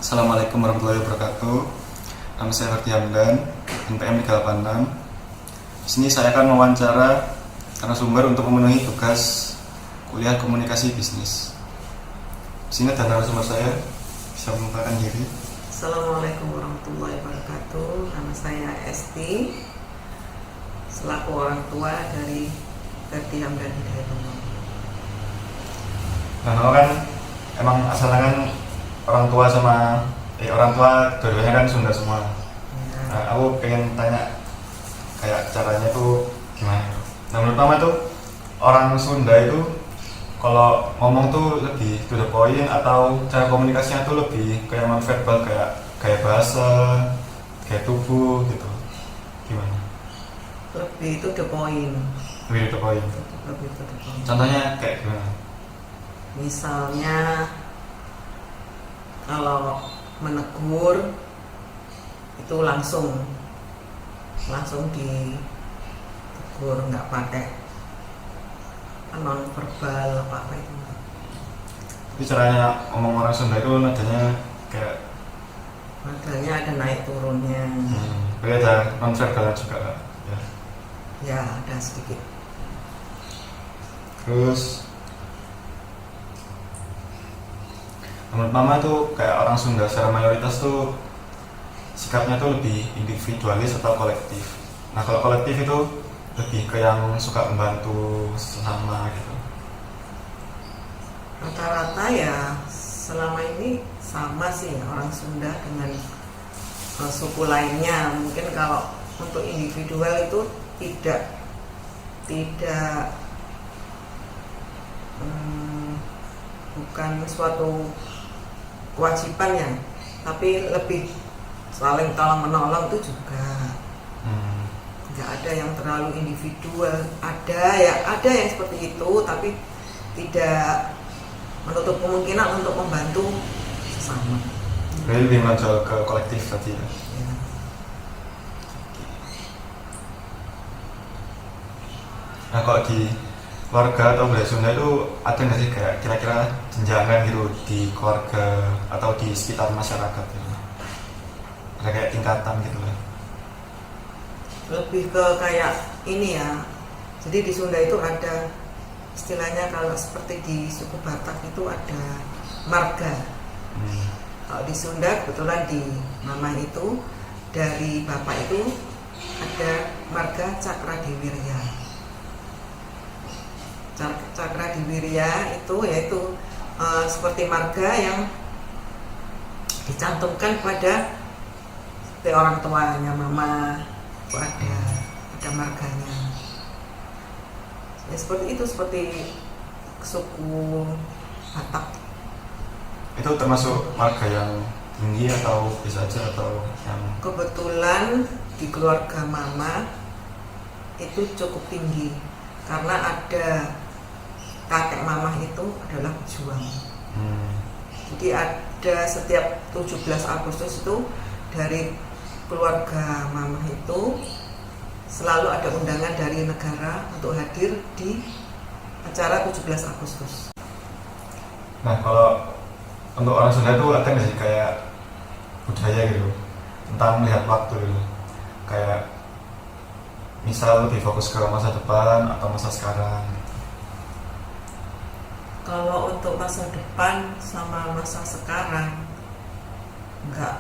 Assalamualaikum warahmatullahi wabarakatuh. Nama saya Ferdi Hamdan, NPM 386. Di sini saya akan mewawancara narasumber untuk memenuhi tugas kuliah komunikasi bisnis. Di sini ada narasumber saya, bisa memperkenalkan diri. Assalamualaikum warahmatullahi wabarakatuh. Nama saya Esti, selaku orang tua dari Ferdi Hamdan Hidayatullah. Nah, kalau kan emang asalnya kan orang tua dua-duanya kan Sunda semua. Ya. Nah, aku pengen tanya kayak caranya tuh gimana? Nah, menurut Mama tuh orang Sunda itu kalau ngomong tuh lebih to the point atau cara komunikasinya tuh lebih kayak non-verbal, kayak bahasa, kayak tubuh gitu. Gimana? Lebih to the point. Lebih to the point. Lebih to the point. Contohnya kayak gimana? Misalnya kalau menegur itu langsung ditegur, nggak pakai non verbal apa itu. Tapi caranya ngomong orang Sunda itu nadanya kayak Makanya ada naik turunnya. tapi ada non verbal juga kan? Ya. Ya, ada sedikit. Terus menurut Mama tuh kayak orang Sunda secara mayoritas tuh sikapnya tuh lebih individualis atau kolektif. Nah, kalau kolektif itu lebih ke yang suka membantu sesama gitu. Rata-rata ya selama ini sama sih orang Sunda dengan suku lainnya. Mungkin kalau untuk individual itu tidak bukan suatu kewajiban ya, tapi lebih saling tolong menolong itu juga. Nggak ada yang terlalu individual. Ada yang seperti itu, tapi tidak menutup kemungkinan untuk membantu sesama. Jadi lebih menonjol ke kolektif tadi ya. Ya. Nah, kalau di keluarga atau budaya Sunda itu ada nggak sih kayak kira-kira jenjangan gitu di keluarga atau di sekitar masyarakat gitu? Ada kayak tingkatan gitu lah. Lebih ke kayak ini ya, jadi di Sunda itu ada istilahnya, kalau seperti di suku Batak itu ada marga. Kalau di Sunda kebetulan di mama itu dari bapak itu ada marga Cakradiwirya. Cakradiwirya itu yaitu seperti marga yang dicantumkan pada orang tuanya mama. Ada marganya ya, seperti itu, seperti suku Batak. Itu termasuk marga yang tinggi atau bisa aja atau yang Kebetulan di keluarga mama itu cukup tinggi karena ada kakek mama itu adalah pejuang. Jadi ada setiap 17 Agustus itu dari keluarga mama itu selalu ada undangan dari negara untuk hadir di acara 17 Agustus. Nah, kalau untuk orang Sunda itu ada nggak sih kayak budaya gitu tentang melihat waktu gitu, kayak misal lebih fokus ke masa depan atau masa sekarang gitu. Kalau untuk masa depan sama masa sekarang nggak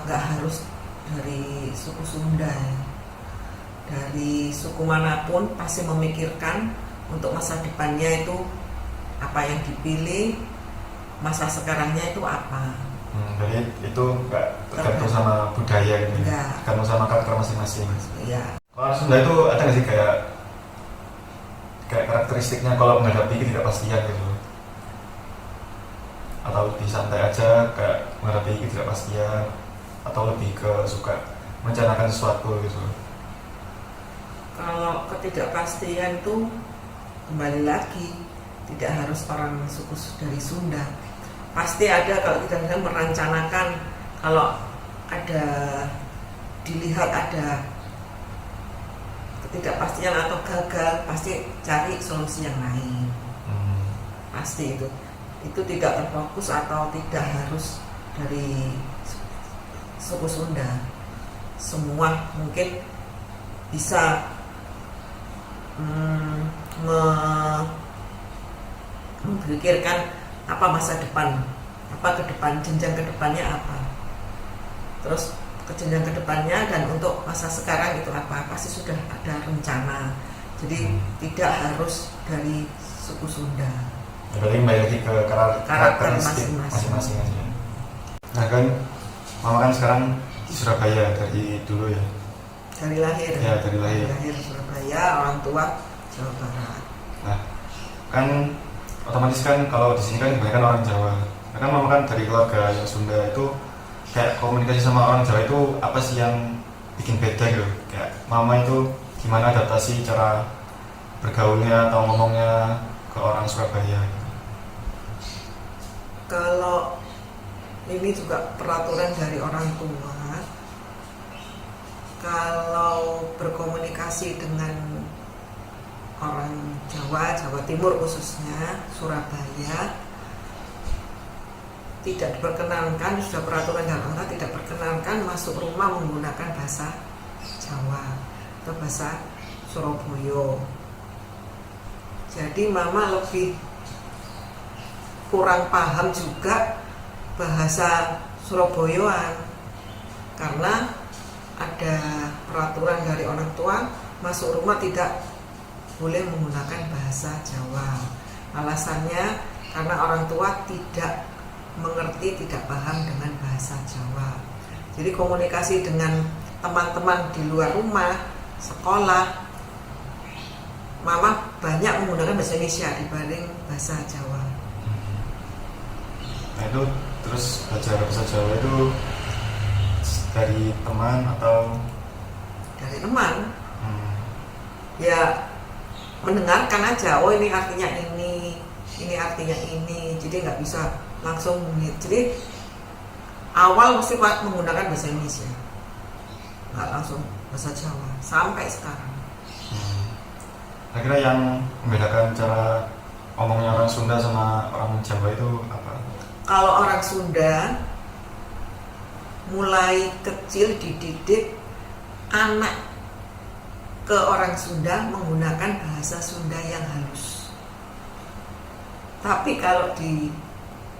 harus dari suku Sunda ya. Dari suku manapun pasti memikirkan untuk masa depannya itu apa yang dipilih, masa sekarangnya itu apa. Jadi itu nggak tergantung sama budaya gitu, tergantung sama karakter masing-masing. Ya. Kalau orang Sunda itu ada nggak sih kayak karakteristiknya kalau menghadapi ketidakpastian gitu, atau lebih santai aja kayak menghadapi ketidakpastian, atau lebih ke suka merencanakan sesuatu gitu? Kalau ketidakpastian itu kembali lagi tidak harus orang suku dari Sunda. Pasti ada, kalau tidak merencanakan, kalau ada dilihat ada ketidakpastian atau gagal, pasti cari solusi yang lain. Pasti itu tidak terfokus atau tidak harus dari suku Sunda semua mungkin bisa memikirkan apa masa depan, apa ke depan, jenjang ke depannya apa, terus ke jenjang ke depannya, dan untuk masa sekarang itu apa, pasti sudah ada rencana. Jadi tidak harus dari suku Sunda. Ya, berarti kembali lagi ke karakteristik masing-masing aja. Nah kan, mama kan sekarang di Surabaya dari dulu ya? Dari lahir. Ya, dari lahir. Surabaya, orang tua Jawa Barat. Nah, kan otomatis kan kalau di sini kan kebanyakan orang Jawa. Nah, kan mama kan dari keluarga yang Sunda itu, kayak komunikasi sama orang Jawa itu apa sih yang bikin beda gitu? Kayak mama itu gimana adaptasi cara bergaulnya atau ngomongnya ke orang Surabaya gitu? Kalau ini juga peraturan dari orang tua, kalau berkomunikasi dengan orang Jawa, Jawa Timur khususnya, Surabaya, tidak diperkenankan, sudah peraturan dari orang tidak diperkenankan masuk rumah menggunakan bahasa Jawa atau bahasa Surabaya. Jadi mama lebih kurang paham juga bahasa Surabayaan karena ada peraturan dari orang tua masuk rumah tidak boleh menggunakan bahasa Jawa. Alasannya karena orang tua tidak mengerti, tidak paham dengan bahasa Jawa. Jadi komunikasi dengan teman-teman di luar rumah, sekolah, mama banyak menggunakan bahasa Indonesia dibanding bahasa Jawa. Nah itu terus belajar bahasa Jawa itu dari teman atau? Dari teman. Ya mendengarkan aja, oh ini artinya ini artinya ini, jadi nggak bisa langsung. Jadi awal mesti menggunakan bahasa Indonesia, nggak langsung bahasa Jawa sampai sekarang. Kira-kira yang membedakan cara ngomongnya orang Sunda sama orang Jawa itu apa? Kalau orang Sunda mulai kecil dididik anak ke orang Sunda menggunakan bahasa Sunda yang halus. Tapi kalau di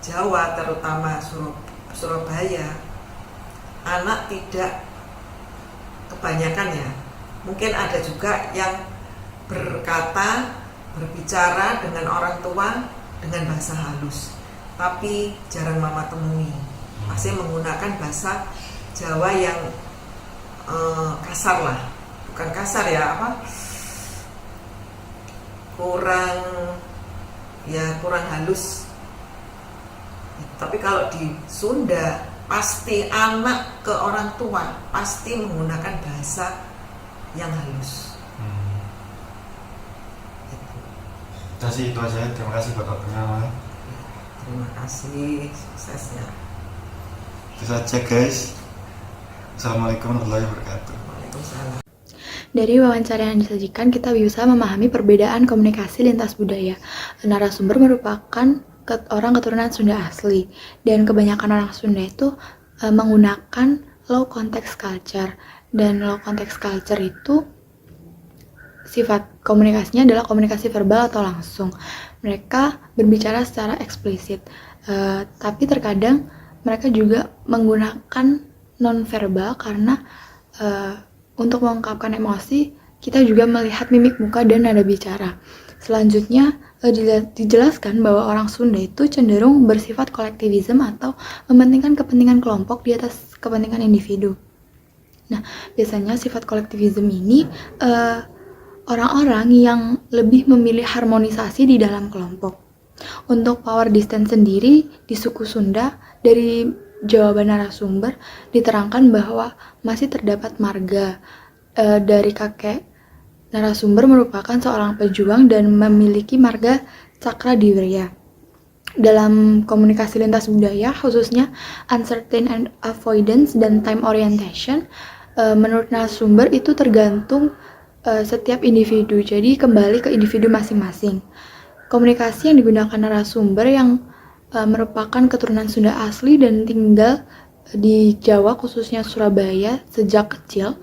Jawa, terutama Surabaya, anak tidak, kebanyakan ya, mungkin ada juga yang berbicara dengan orang tua dengan bahasa halus, tapi jarang mama temui. Masih menggunakan bahasa Jawa yang kasar lah, bukan kasar ya, kurang halus. Tapi kalau di Sunda pasti anak ke orang tua pasti menggunakan bahasa yang halus. Itu aja. Terima kasih buat waktunya. Terima kasih, suksesnya. Itu saja guys. Assalamualaikum warahmatullahi wabarakatuh. Waalaikumsalam. Dari wawancara yang disajikan, kita bisa memahami perbedaan komunikasi lintas budaya. Narasumber merupakan orang keturunan Sunda asli, dan kebanyakan orang Sunda itu menggunakan low context culture. Dan low context culture itu sifat komunikasinya adalah komunikasi verbal atau langsung. Mereka berbicara secara eksplisit, tapi terkadang mereka juga menggunakan non-verbal karena untuk mengungkapkan emosi, kita juga melihat mimik muka dan nada bicara. Selanjutnya, dijelaskan bahwa orang Sunda itu cenderung bersifat kolektivisme atau mementingkan kepentingan kelompok di atas kepentingan individu. Nah, biasanya sifat kolektivisme ini orang-orang yang lebih memilih harmonisasi di dalam kelompok. Untuk power distance sendiri di suku Sunda, dari jawaban narasumber diterangkan bahwa masih terdapat marga. Dari kakek narasumber merupakan seorang pejuang dan memiliki marga Cakradiwirya. Dalam komunikasi lintas budaya, khususnya uncertain and avoidance dan time orientation, menurut narasumber itu tergantung setiap individu, jadi kembali ke individu masing-masing. Komunikasi yang digunakan narasumber yang merupakan keturunan Sunda asli dan tinggal di Jawa, khususnya Surabaya sejak kecil.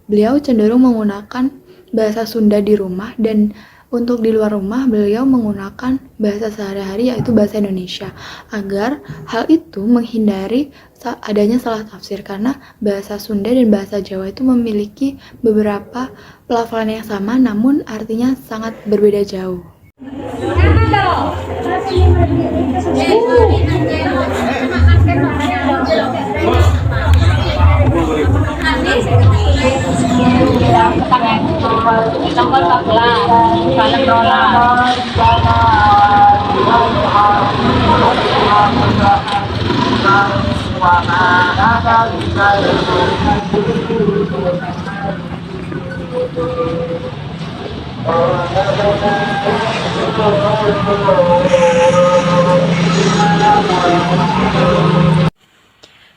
Beliau cenderung menggunakan bahasa Sunda di rumah, dan untuk di luar rumah beliau menggunakan bahasa sehari-hari yaitu bahasa Indonesia, agar hal itu menghindari adanya salah tafsir, karena bahasa Sunda dan bahasa Jawa itu memiliki beberapa pelafalan yang sama namun artinya sangat berbeda jauh. Nomor 14, Salam Rola.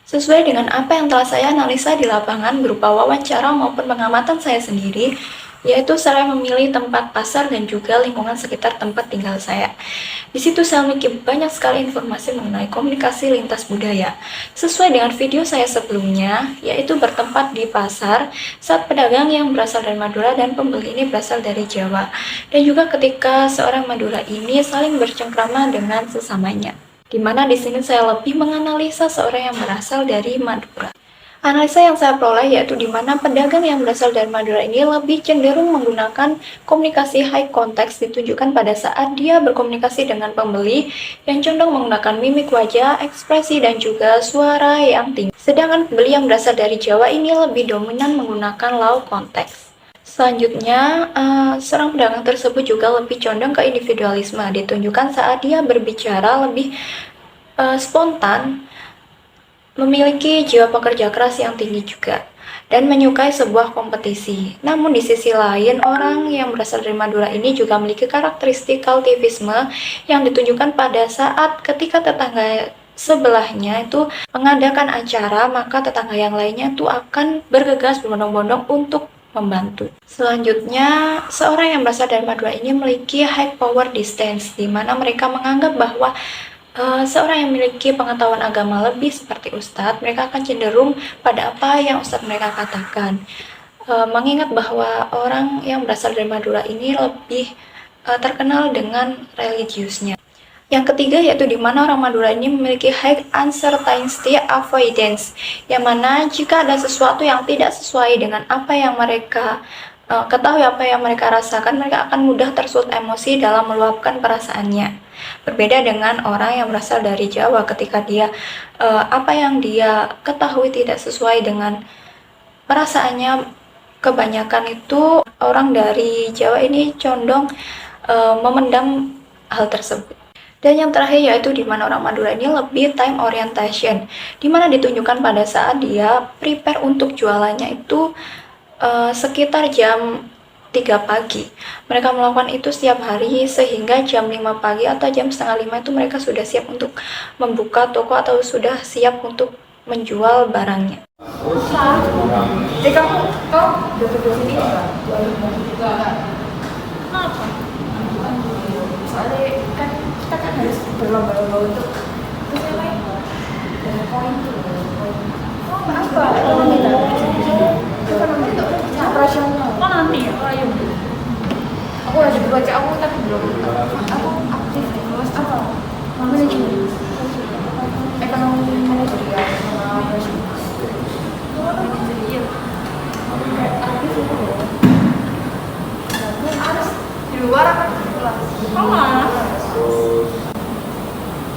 Sesuai dengan apa yang telah saya analisa di lapangan berupa wawancara maupun pengamatan saya sendiri, yaitu saya memilih tempat pasar dan juga lingkungan sekitar tempat tinggal saya. Di situ saya memiliki banyak sekali informasi mengenai komunikasi lintas budaya. Sesuai dengan video saya sebelumnya, yaitu bertempat di pasar saat pedagang yang berasal dari Madura dan pembeli ini berasal dari Jawa. Dan juga ketika seorang Madura ini saling bercengkrama dengan sesamanya. Di mana di sini saya lebih menganalisa seorang yang berasal dari Madura. Analisa yang saya peroleh yaitu di mana pedagang yang berasal dari Madura ini lebih cenderung menggunakan komunikasi high context ditunjukkan pada saat dia berkomunikasi dengan pembeli yang cenderung menggunakan mimik wajah, ekspresi, dan juga suara yang tinggi. Sedangkan pembeli yang berasal dari Jawa ini lebih dominan menggunakan low context. Selanjutnya, seorang pedagang tersebut juga lebih condong ke individualisme, ditunjukkan saat dia berbicara lebih spontan, memiliki jiwa pekerja keras yang tinggi juga, dan menyukai sebuah kompetisi. Namun di sisi lain, orang yang berasal dari Madura ini juga memiliki karakteristik kultivisme yang ditunjukkan pada saat ketika tetangga sebelahnya itu mengadakan acara, maka tetangga yang lainnya itu akan bergegas berbondong-bondong untuk membantu. Selanjutnya, seorang yang berasal dari Madura ini memiliki high power distance, di mana mereka menganggap bahwa seorang yang memiliki pengetahuan agama lebih seperti ustadz, mereka akan cenderung pada apa yang ustadz mereka katakan. Mengingat bahwa orang yang berasal dari Madura ini lebih terkenal dengan religiusnya. Yang ketiga yaitu di mana orang Madura ini memiliki high uncertainty avoidance, yang mana jika ada sesuatu yang tidak sesuai dengan apa yang mereka ketahui, apa yang mereka rasakan, mereka akan mudah tersulut emosi dalam meluapkan perasaannya. Berbeda dengan orang yang berasal dari Jawa, ketika dia apa yang dia ketahui tidak sesuai dengan perasaannya, kebanyakan itu orang dari Jawa ini condong memendam hal tersebut. Dan yang terakhir yaitu di mana orang Madura ini lebih time orientation, di mana ditunjukkan pada saat dia prepare untuk jualannya itu sekitar jam 3 pagi. Mereka melakukan itu setiap hari sehingga jam 5 pagi atau jam setengah 5 itu mereka sudah siap untuk membuka toko atau sudah siap untuk menjual barangnya. Jadi kamu dapat di sini enggak? Kenapa? Soalnya kan kita kan harus berlomba-lomba untuk dari poin tuh. Oh, apa? Operasional. Oh nanti ya, ayo. Aku lagi baca aku tapi belum. Aku aktif di kelas apa? Manajemen. Ekonomi manajerial sama operasional. Manajerial. Aktif itu. Harus di luar apa di kelas? Kelas.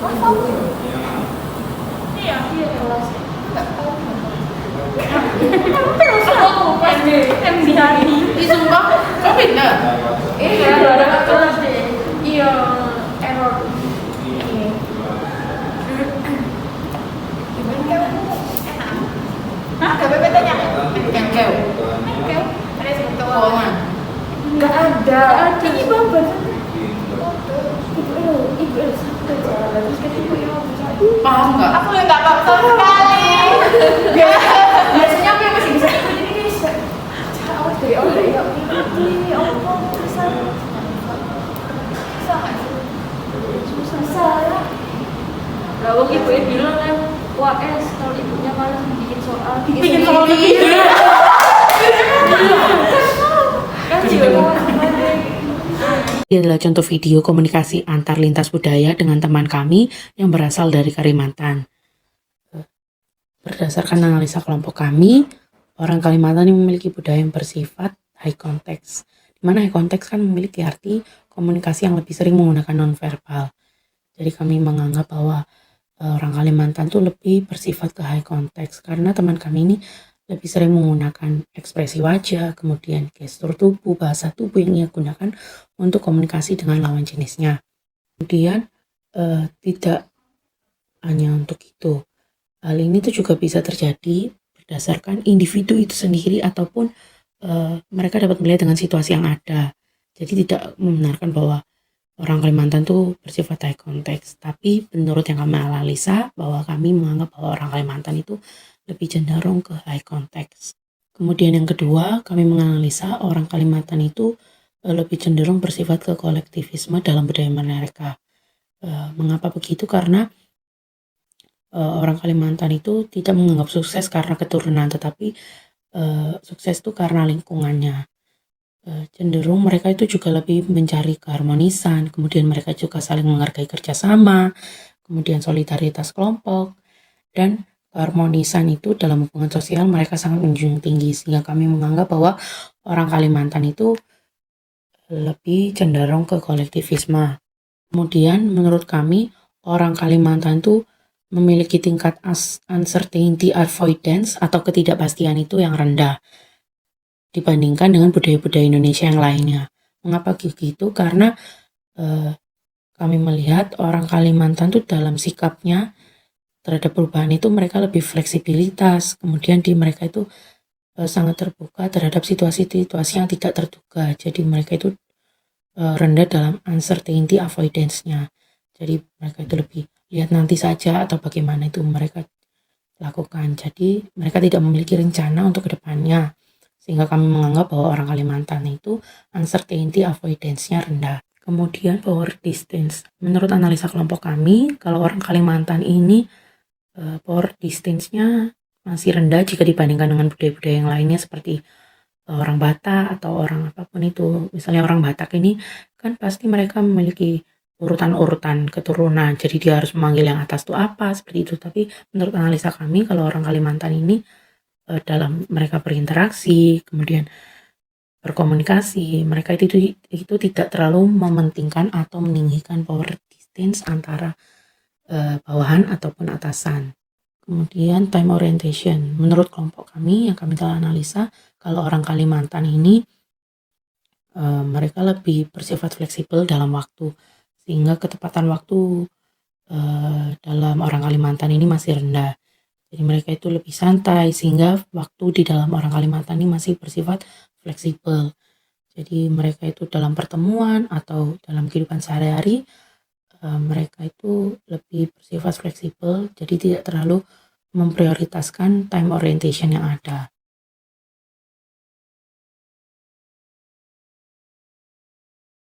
Oh, tahu. Iya, kelas. Enggak tahu. Aku pas MD hari. Sumpah, kok beda? Iya, ada kelas deh. Iya, error. Gimana kamu? Enak. Hah? PPT-nya? Engkel. Ada sebut keuangan. Enggak ada. Ini banget. Ibu sampai jalan terus ketemu yang paham nggak? Aku yang nggak paham sama sekali. Biasanya aku yang masih bisa ikut, jadi guys cara awal dari awal dari ini Allah bisa nggak sih? Susah. Wong ibunya bilang kan, wah kalau ibunya malah bikin soal lagi. kan juga Ini adalah contoh video komunikasi antar lintas budaya dengan teman kami yang berasal dari Kalimantan. Berdasarkan analisa kelompok kami, orang Kalimantan yang memiliki budaya yang bersifat high context, di mana high context kan memiliki arti komunikasi yang lebih sering menggunakan nonverbal. Jadi kami menganggap bahwa orang Kalimantan itu lebih bersifat ke high context karena teman kami ini lebih sering menggunakan ekspresi wajah, kemudian gestur tubuh, bahasa tubuh yang ia gunakan untuk komunikasi dengan lawan jenisnya. Kemudian tidak hanya untuk itu, hal ini tuh juga bisa terjadi berdasarkan individu itu sendiri ataupun mereka dapat melihat dengan situasi yang ada. Jadi tidak membenarkan bahwa orang Kalimantan tuh bersifat high context, tapi menurut yang kami analisa bahwa kami menganggap bahwa orang Kalimantan itu lebih cenderung ke high context. Kemudian yang kedua, kami menganalisa orang Kalimantan itu lebih cenderung bersifat ke kolektivisme dalam budaya mereka. Mengapa begitu? Karena orang Kalimantan itu tidak menganggap sukses karena keturunan, tetapi sukses itu karena lingkungannya. Cenderung mereka itu juga lebih mencari keharmonisan, kemudian mereka juga saling menghargai kerjasama, kemudian solidaritas kelompok, dan keharmonisan itu dalam hubungan sosial mereka sangat menjunjung tinggi, sehingga kami menganggap bahwa orang Kalimantan itu lebih cenderung ke kolektivisme. Kemudian menurut kami orang Kalimantan itu memiliki tingkat uncertainty avoidance atau ketidakpastian itu yang rendah dibandingkan dengan budaya-budaya Indonesia yang lainnya. Mengapa begitu? Karena kami melihat orang Kalimantan itu dalam sikapnya terhadap perubahan itu mereka lebih fleksibilitas, kemudian di mereka itu sangat terbuka terhadap situasi-situasi yang tidak terduga. Jadi mereka itu rendah dalam uncertainty avoidance-nya. Jadi mereka itu lebih lihat nanti saja atau bagaimana itu mereka lakukan. Jadi mereka tidak memiliki rencana untuk kedepannya. Sehingga kami menganggap bahwa orang Kalimantan itu uncertainty avoidance-nya rendah. Kemudian power distance. Menurut analisa kelompok kami, kalau orang Kalimantan ini power distance-nya masih rendah jika dibandingkan dengan budaya-budaya yang lainnya seperti orang Batak atau orang apapun itu. Misalnya orang Batak ini kan pasti mereka memiliki urutan-urutan keturunan, jadi dia harus memanggil yang atas itu apa, seperti itu. Tapi menurut analisa kami, kalau orang Kalimantan ini dalam mereka berinteraksi, kemudian berkomunikasi, mereka itu tidak terlalu mementingkan atau meninggikan power distance antara bawahan ataupun atasan. Kemudian time orientation. Menurut kelompok kami yang kami telah analisa, kalau orang Kalimantan ini mereka lebih bersifat fleksibel dalam waktu, sehingga ketepatan waktu dalam orang Kalimantan ini masih rendah. Jadi mereka itu lebih santai, sehingga waktu di dalam orang Kalimantan ini masih bersifat fleksibel. Jadi mereka itu dalam pertemuan atau dalam kehidupan sehari-hari mereka itu lebih bersifat fleksibel, jadi tidak terlalu memprioritaskan time orientation yang ada.